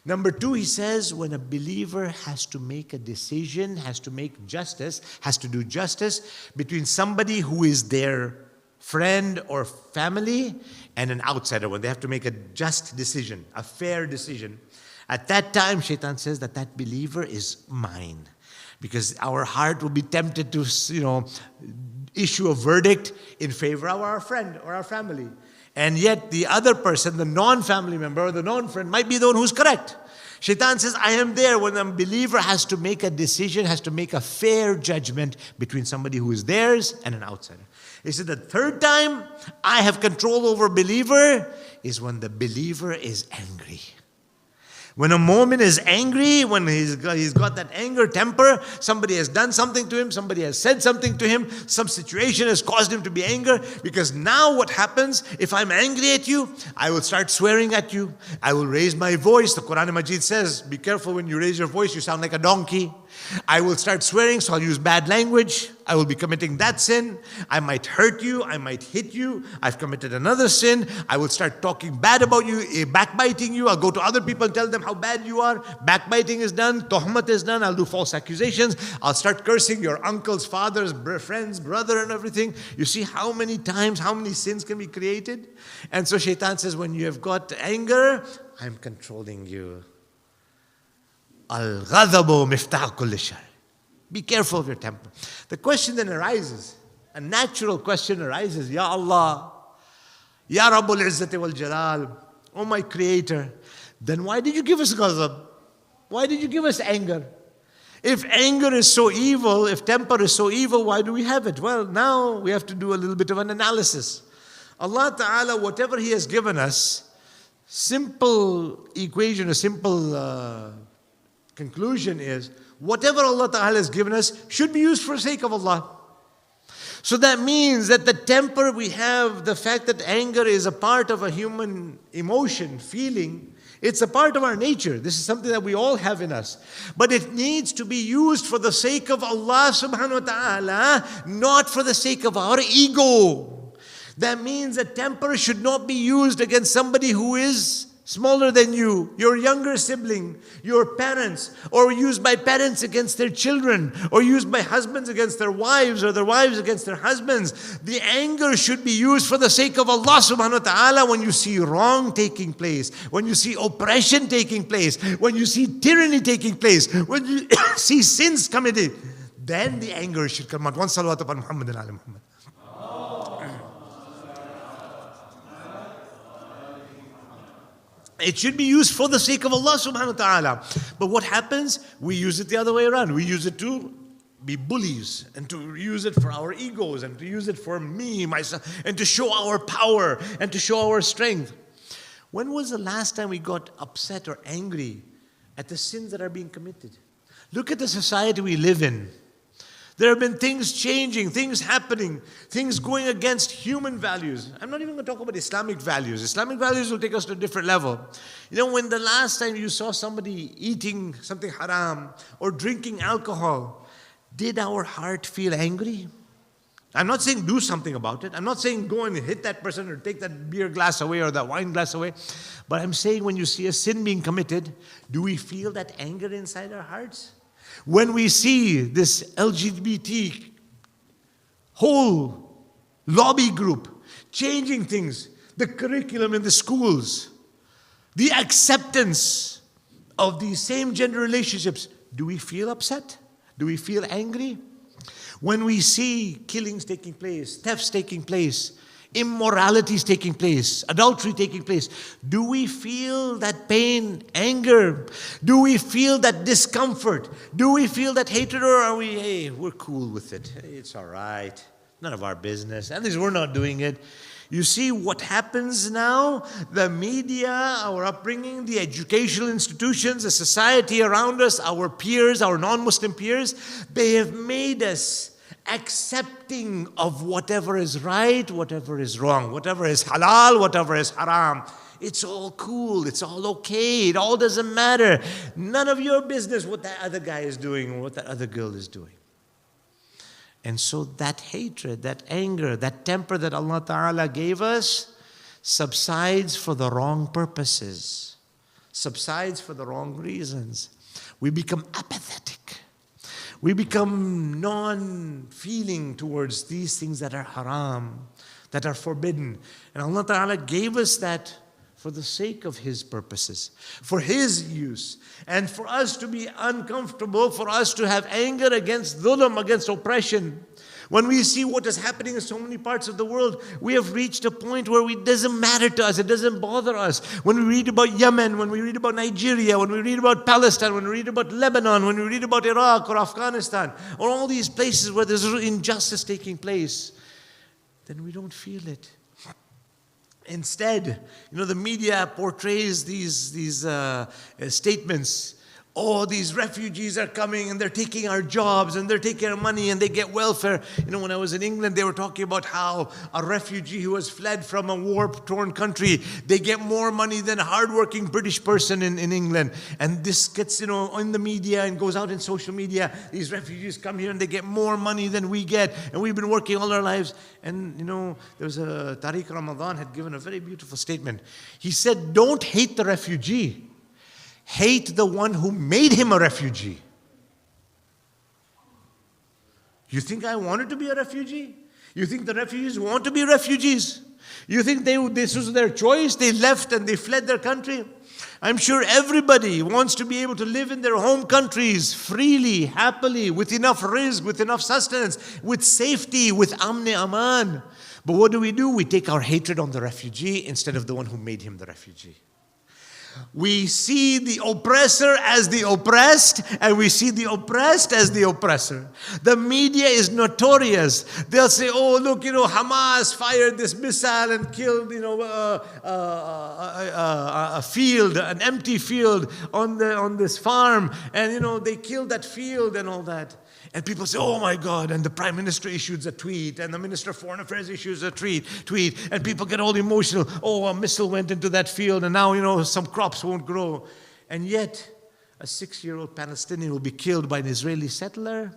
Number 2, he says, when a believer has to make a decision, has to make justice, has to do justice between somebody who is their friend or family and an outsider, when they have to make a just decision, a fair decision. At that time, Shaitan says that believer is mine. Because our heart will be tempted to, issue a verdict in favor of our friend or our family. And yet the other person, the non-family member or the non-friend, might be the one who's correct. Shaitan says, I am there when a believer has to make a decision, has to make a fair judgment between somebody who is theirs and an outsider. He said the 3rd time I have control over a believer is when the believer is angry. When a mu'min is angry, when he's got that anger, temper, somebody has done something to him, somebody has said something to him, some situation has caused him to be angry. Because now what happens, if I'm angry at you, I will start swearing at you. I will raise my voice. The Quran Majid says, be careful when you raise your voice, you sound like a donkey. I will start swearing, so I'll use bad language. I will be committing that sin. I might hurt you. I might hit you. I've committed another sin. I will start talking bad about you, backbiting you. I'll go to other people and tell them how bad you are. Backbiting is done. Tuhmat is done. I'll do false accusations. I'll start cursing your uncles, fathers, friends, brother and everything. You see how many times, how many sins can be created? And so Shaitan says, when you have got anger, I'm controlling you. Al-ghadabu miftah kulli shar. Be careful of your temper. The question then arises, a natural question arises, Ya Allah, Ya Rabbul Izzati wal Jalal, oh my Creator, then why did you give us ghadab? Why did you give us anger? If anger is so evil, if temper is so evil, why do we have it? Well, now we have to do a little bit of an analysis. Allah Ta'ala, whatever He has given us, simple equation, a simple conclusion is, whatever Allah Ta'ala has given us should be used for the sake of Allah. So that means that the temper we have, the fact that anger is a part of a human emotion, feeling, it's a part of our nature. This is something that we all have in us. But it needs to be used for the sake of Allah subhanahu wa ta'ala, not for the sake of our ego. That means that temper should not be used against somebody who is smaller than you, your younger sibling, your parents, or used by parents against their children, or used by husbands against their wives, or their wives against their husbands. The anger should be used for the sake of Allah subhanahu wa ta'ala when you see wrong taking place, when you see oppression taking place, when you see tyranny taking place, when you see sins committed. Then the anger should come out. One salawat upon Muhammad and Ali Muhammad. It should be used for the sake of Allah subhanahu wa ta'ala. But what happens? We use it the other way around. We use it to be bullies, and to use it for our egos, and to use it for me, myself, and to show our power, and to show our strength. When was the last time we got upset or angry at the sins that are being committed? Look at the society we live in. There have been things changing, things happening, things going against human values. I'm not even going to talk about Islamic values. Islamic values will take us to a different level. You know, when the last time you saw somebody eating something haram or drinking alcohol, did our heart feel angry? I'm not saying do something about it. I'm not saying go and hit that person or take that beer glass away or that wine glass away. But I'm saying when you see a sin being committed, do we feel that anger inside our hearts? When we see this LGBT whole lobby group changing things, the curriculum in the schools, the acceptance of these same gender relationships, do we feel upset? Do we feel angry? When we see killings taking place, thefts taking place, immoralities taking place, adultery taking place, do we feel that pain, anger? Do we feel that discomfort? Do we feel that hatred, or are we, hey, we're cool with it. Hey, it's all right. None of our business. At least we're not doing it. You see what happens now? The media, our upbringing, the educational institutions, the society around us, our peers, our non-Muslim peers, they have made us accepting of whatever is right, whatever is wrong, whatever is halal, whatever is haram. It's all cool, it's all okay, it all doesn't matter. None of your business what that other guy is doing or what that other girl is doing. And so that hatred, that anger, that temper that Allah Ta'ala gave us subsides for the wrong purposes, subsides for the wrong reasons. We become apathetic. We become non-feeling towards these things that are haram, that are forbidden. And Allah Ta'ala gave us that for the sake of His purposes, for His use, and for us to be uncomfortable, for us to have anger against dhulm, against oppression. When we see what is happening in so many parts of the world, we have reached a point where it doesn't matter to us, it doesn't bother us. When we read about Yemen, when we read about Nigeria, when we read about Palestine, when we read about Lebanon, when we read about Iraq or Afghanistan, or all these places where there's injustice taking place, then we don't feel it. Instead, the media portrays these statements. Oh, these refugees are coming and they're taking our jobs and they're taking our money and they get welfare. When I was in England, they were talking about how a refugee who has fled from a war-torn country, they get more money than a hardworking British person in England. And this gets, in the media and goes out in social media. These refugees come here and they get more money than we get. And we've been working all our lives. And, there was Tariq Ramadan had given a very beautiful statement. He said, don't hate the refugee. Hate the one who made him a refugee. You think I wanted to be a refugee? You think the refugees want to be refugees? You think this was their choice? They left and they fled their country? I'm sure everybody wants to be able to live in their home countries freely, happily, with enough rizq, with enough sustenance, with safety, with amne aman. But what do? We take our hatred on the refugee instead of the one who made him the refugee. We see the oppressor as the oppressed, and we see the oppressed as the oppressor. The media is notorious. They'll say, oh, look, Hamas fired this missile and killed, a field, an empty field on this farm. And, they killed that field and all that. And people say, oh my God, and the Prime Minister issues a tweet, and the Minister of Foreign Affairs issues a tweet, and people get all emotional. Oh, a missile went into that field, and now, some crops won't grow. And yet, a 6-year-old Palestinian will be killed by an Israeli settler,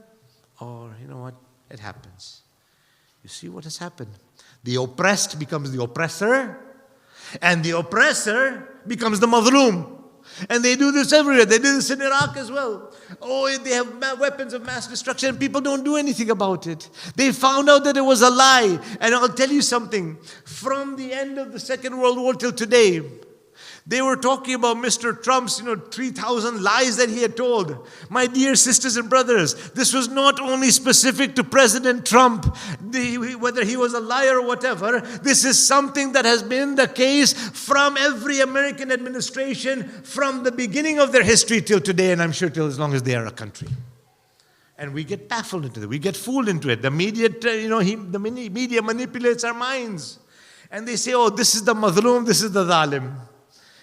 or, what? It happens. You see what has happened? The oppressed becomes the oppressor, and the oppressor becomes the madhloom. And they do this everywhere. They do this in Iraq as well. Oh, they have weapons of mass destruction and people don't do anything about it. They found out that it was a lie. And I'll tell you something. From the end of the Second World War till today, They were talking about Mr. Trump's, 3,000 lies that he had told. My dear sisters and brothers, this was not only specific to President Trump, whether he was a liar or whatever. This is something that has been the case from every American administration from the beginning of their history till today, and I'm sure till as long as they are a country. And we get baffled into it. We get fooled into it. The media, the media manipulates our minds. And they say, oh, this is the madhloom, this is the zalim.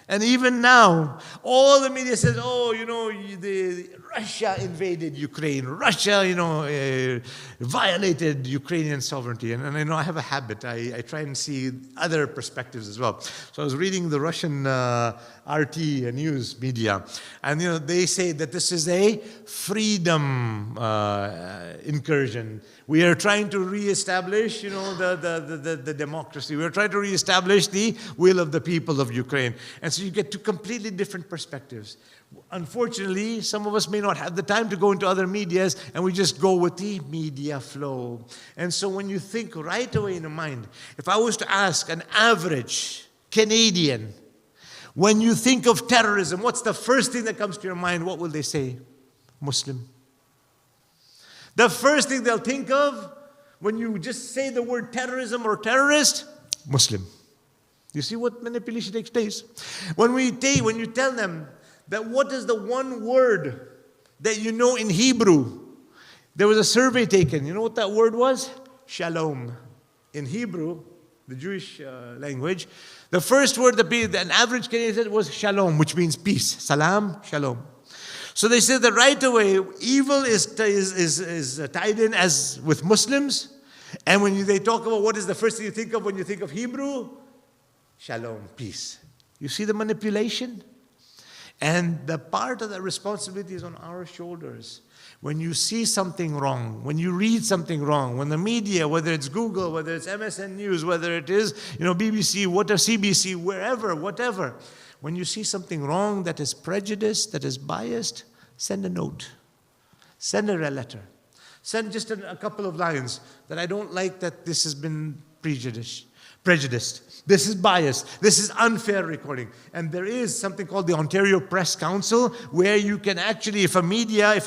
And even now, all the media says, oh, Russia invaded Ukraine. Russia, violated Ukrainian sovereignty. And I have a habit. I try and see other perspectives as well. So I was reading the Russian RT news media. And, they say that this is a freedom incursion. We are trying to reestablish, the democracy. We are trying to reestablish the will of the people of Ukraine. And so you get two completely different perspectives. Unfortunately, some of us may not have the time to go into other medias, and we just go with the media flow. And so when you think right away in your mind, if I was to ask an average Canadian, when you think of terrorism, what's the first thing that comes to your mind? What will they say? Muslim. The first thing they'll think of when you just say the word terrorism or terrorist, Muslim. You see what manipulation takes place? When you tell them that what is the one word that you know in Hebrew, there was a survey taken. You know what that word was? Shalom. In Hebrew, the Jewish language, the first word that an average Canadian said was shalom, which means peace. Salam, shalom. So they said that right away, evil is tied in as with Muslims. And when they talk about what is the first thing you think of when you think of Hebrew, shalom, peace. You see the manipulation? And the part of that responsibility is on our shoulders. When you see something wrong, when you read something wrong, when the media, whether it's Google, whether it's MSN News, whether it is BBC, whatever, CBC, wherever, whatever, when you see something wrong that is prejudiced, that is biased, send a note. Send a letter. Send just a couple of lines that I don't like that this has been prejudiced. This is biased. This is unfair recording. And there is something called the Ontario Press Council where you can actually, if a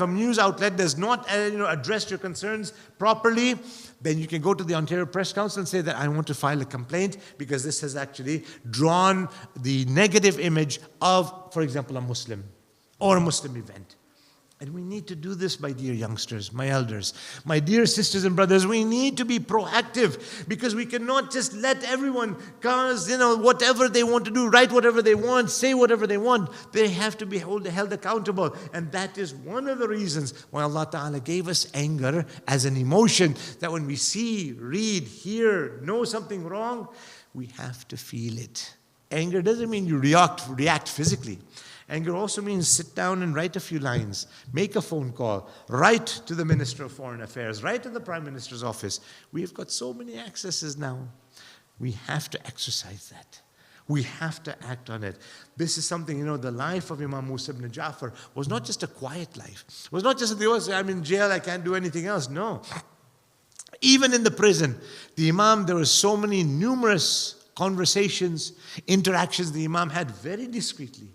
news outlet does not address your concerns properly, then you can go to the Ontario Press Council and say that I want to file a complaint because this has actually drawn the negative image of, for example, a Muslim or a Muslim event. And we need to do this, my dear youngsters, my elders, my dear sisters and brothers. We need to be proactive because we cannot just let everyone cause, whatever they want to do, write whatever they want, say whatever they want. They have to be held accountable. And that is one of the reasons why Allah Ta'ala gave us anger as an emotion, that when we see, read, hear, know something wrong, we have to feel it. Anger doesn't mean you react physically. Anger also means sit down and write a few lines, make a phone call, write to the Minister of Foreign Affairs, write to the Prime Minister's office. We have got so many accesses now. We have to exercise that. We have to act on it. This is something, the life of Imam Musa ibn Ja'far was not just a quiet life. It was not just that I'm in jail, I can't do anything else. No. Even in the prison, the Imam, there were so many numerous conversations, interactions the Imam had very discreetly,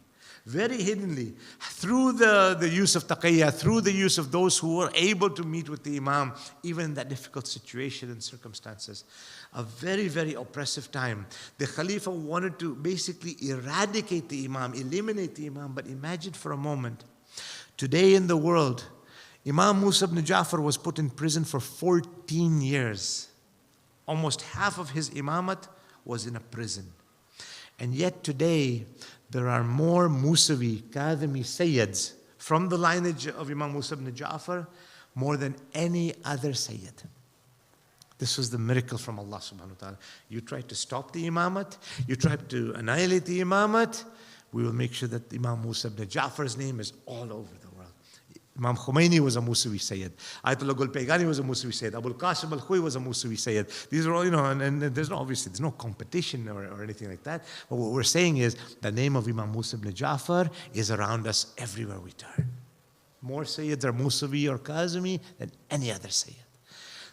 very hiddenly, through the use of taqiyya, through the use of those who were able to meet with the Imam, even in that difficult situation and circumstances. A very, very oppressive time. The Khalifa wanted to basically eradicate the Imam, eliminate the Imam, but imagine for a moment, today in the world, Imam Musa ibn Ja'far was put in prison for 14 years. Almost half of his imamat was in a prison. And yet today, there are more Musawi, Kadhimi Sayyids from the lineage of Imam Musa ibn Ja'far, more than any other Sayyid. This was the miracle from Allah subhanahu wa ta'ala. You try to stop the imamat, you try to annihilate the imamat, we will make sure that Imam Musa ibn Ja'far's name is all over the world. Imam Khomeini was a Musawi Sayyid. Ayatollah Gulpaygani was a Musawi Sayyid. Abul Qasim al-Khuy was a Musawi Sayyid. These are all, and there's no competition or anything like that. But what we're saying is the name of Imam Musa ibn Ja'far is around us everywhere we turn. More Sayyids are Musawi or Kazimi than any other Sayyid.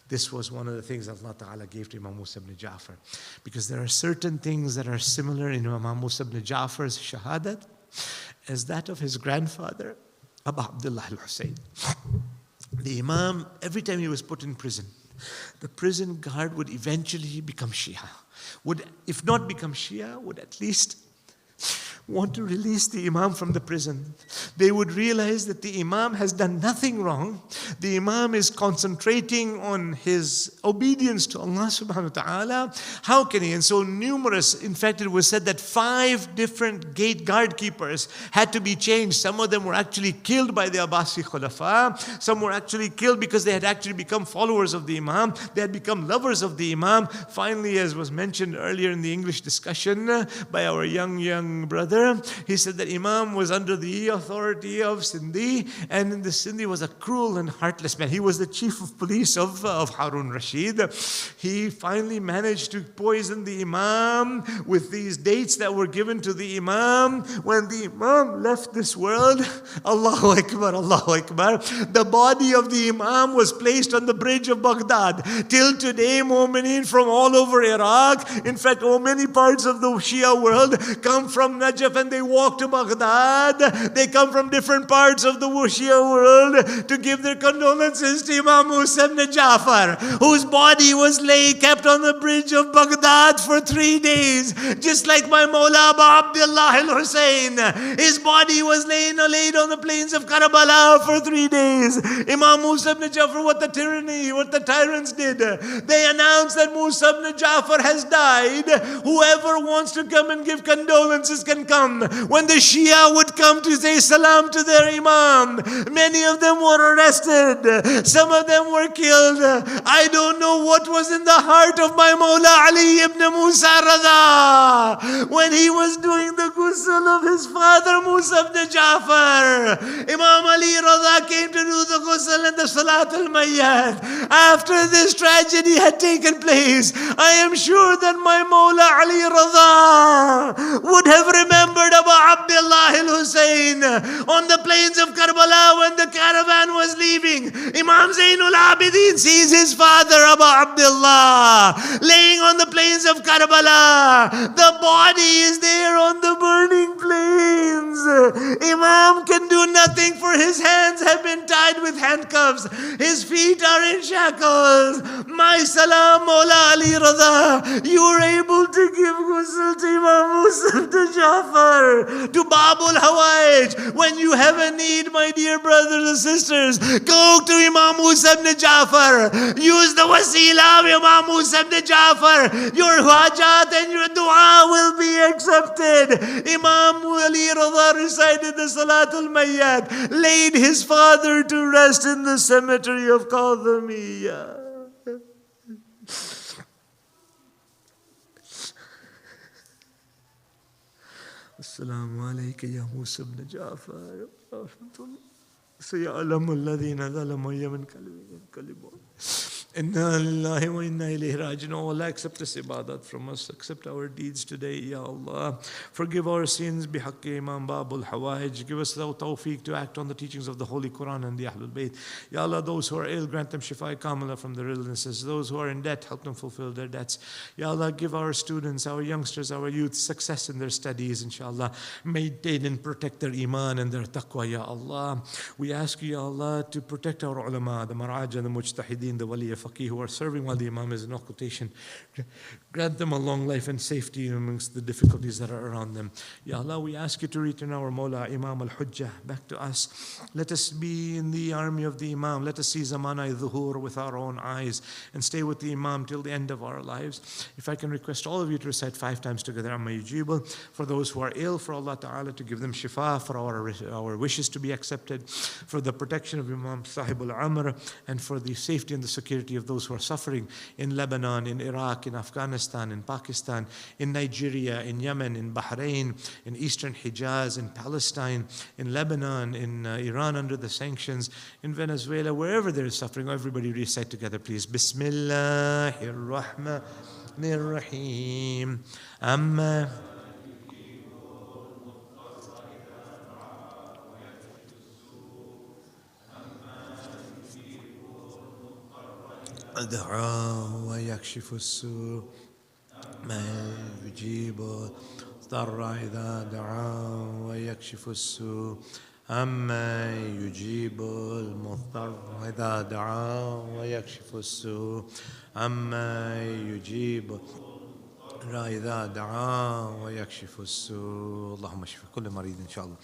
This was one of the things that Allah Ta'ala gave to Imam Musa ibn Ja'far. Because there are certain things that are similar in Imam Musa ibn Ja'far's Shahadat as that of his grandfather, Abu Abdullah al-Hussein. The Imam, every time he was put in prison, the prison guard would eventually become Shia. Would, if not become Shia, would at least want to release the Imam from the prison. They would realize that the Imam has done nothing wrong. The Imam is concentrating on his obedience to Allah subhanahu wa ta'ala. How can he? And so numerous, in fact it was said that 5 different gate guard keepers had to be changed. Some of them were actually killed by the Abbasi Khulafa. Some were actually killed because they had actually become followers of the Imam. They had become lovers of the Imam. Finally, as was mentioned earlier in the English discussion by our young brother, he said that Imam was under the authority of Sindhi, and the Sindhi was a cruel and heartless man. He was the chief of police of Harun Rashid. He finally managed to poison the Imam with these dates that were given to the Imam. When the Imam left this world, Allahu Akbar, Allahu Akbar, the body of the Imam was placed on the bridge of Baghdad. Till today, mu'mineen from all over Iraq, in fact, many parts of the Shia world come from Najaf and they walk to Baghdad. They come from different parts of the Shia world to give their condolences to Imam Musa ibn Ja'far, whose body was kept on the bridge of Baghdad for 3 days, just like my Mawla Abu Abdullah al-Hussein. His body was laid on the plains of Karbala for 3 days. Imam Musa ibn Ja'far, what the tyrants did, they announced that Musa ibn Ja'far has died. Whoever wants to come and give condolences can come. When the Shia would come to say salam to their Imam, many of them were arrested. Some of them were killed. I don't know what was in the heart of my Mawla Ali ibn Musa Rada when he was doing the ghusl of his father Musa ibn Ja'far. Imam Ali Rada came to do the ghusl and the Salat al-Mayyat. After this tragedy had taken place, I am sure that my Mawla Ali Rada would have remembered Abu Abdullah al-Hussein on the plains of Karbala when the caravan was leaving. Imam Zainul Abidin sees his father Abu Abdullah laying on the plains of Karbala. The body is there on the burning plains. Imam can do nothing, for his hands have been tied with handcuffs. His feet are in shackles. My salam, Mawla Ali Rada, you were able to give ghusl to Imam Musa ibn Ja'far, to Babul Hawaij. When you have a need, my dear brothers and sisters, go to Imam Musa ibn Ja'far. Use the wasila of Imam Musa ibn Ja'far. Your hajat and your dua will be accepted. Imam Ali Rada recited the Salatul Mayyat, laid his father to rest in the cemetery of Kadhimiyya. Assalamu alayka ya Musa ibn Ja'far. سيعلم الذين ظلموا يمن كلمون Inna lillahi wa inna ilayhi raji'un. Oh Allah, accept this ibadat from us. Accept our deeds today, Ya Allah. Forgive our sins, bihaqqi Imam Babul Hawaij. Give us the tawfiq to act on the teachings of the Holy Quran and the Ahlul Bayt. Ya Allah, those who are ill, grant them shifa kamala from their illnesses. Those who are in debt, help them fulfill their debts. Ya Allah, give our students, our youngsters, our youth success in their studies, inshallah. Maintain and protect their iman and their taqwa, Ya Allah. We ask you, Ya Allah, to protect our ulama, the maraja, the mujtahideen, the wali faqih who are serving while the Imam is in occultation. Grant them a long life and safety amongst the difficulties that are around them. Ya Allah, we ask you to return our Mawla Imam al-Hujjah back to us. Let us be in the army of the Imam. Let us see Zamana-i-Dhuhur with our own eyes and stay with the Imam till the end of our lives. If I can request all of you to recite 5 times together, Amma Yujibul, for those who are ill, for Allah Ta'ala to give them shifa, for our wishes to be accepted, for the protection of Imam Sahib al-Amr, and for the safety and the security of those who are suffering in Lebanon, in Iraq, in Afghanistan, in Pakistan, in Nigeria, in Yemen, in Bahrain, in Eastern Hijaz, in Palestine, in Lebanon, in Iran under the sanctions, in Venezuela, wherever there is suffering. Everybody recite together, please. Bismillahir Rahmanir Rahim. Amma دعاء ويكشف السوء من يجيب المضطر إذا دعا ويكشف السوء أما يجيب المضطر إذا دعا ويكشف السوء أما يجيب إذا دعا ويكشف السوء. اللهم اشف كل مريض إن شاء الله.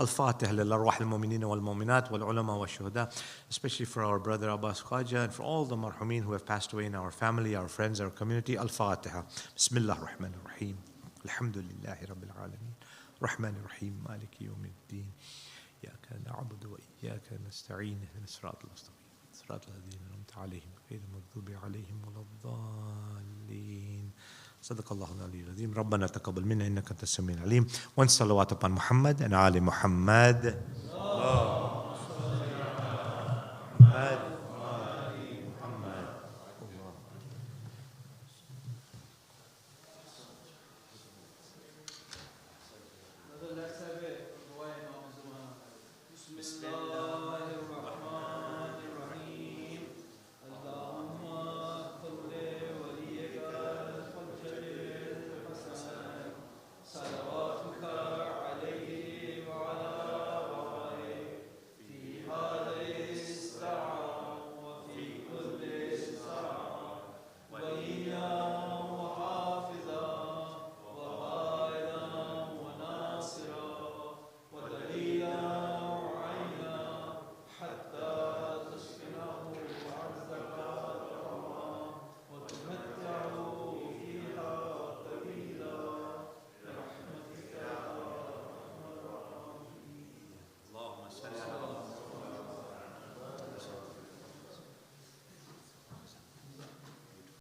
الفاتحة للأرواح المؤمنين والمؤمنات والعلماء والشهداء, especially for our brother Abbas Khaja and for all the marhumin who have passed away in our family, our friends, our community. Al-Fatiha. Bismillah ar-Rahman ar-Rahim. Alhamdulillahi Rabbil Alameen. Rahman ar-Rahim. Maliki yawmiddin. إياك نعبد وإياك نستعين اهدنا الصراط المستقيم صراط الذين أنعمت عليهم غير المغضوب عليهم ولا الضالين. صدق الله العلي العظيم. ربنا تقبل منا إنك أنت السميع العليم. One salawat upon Muhammad and Ali Muhammad.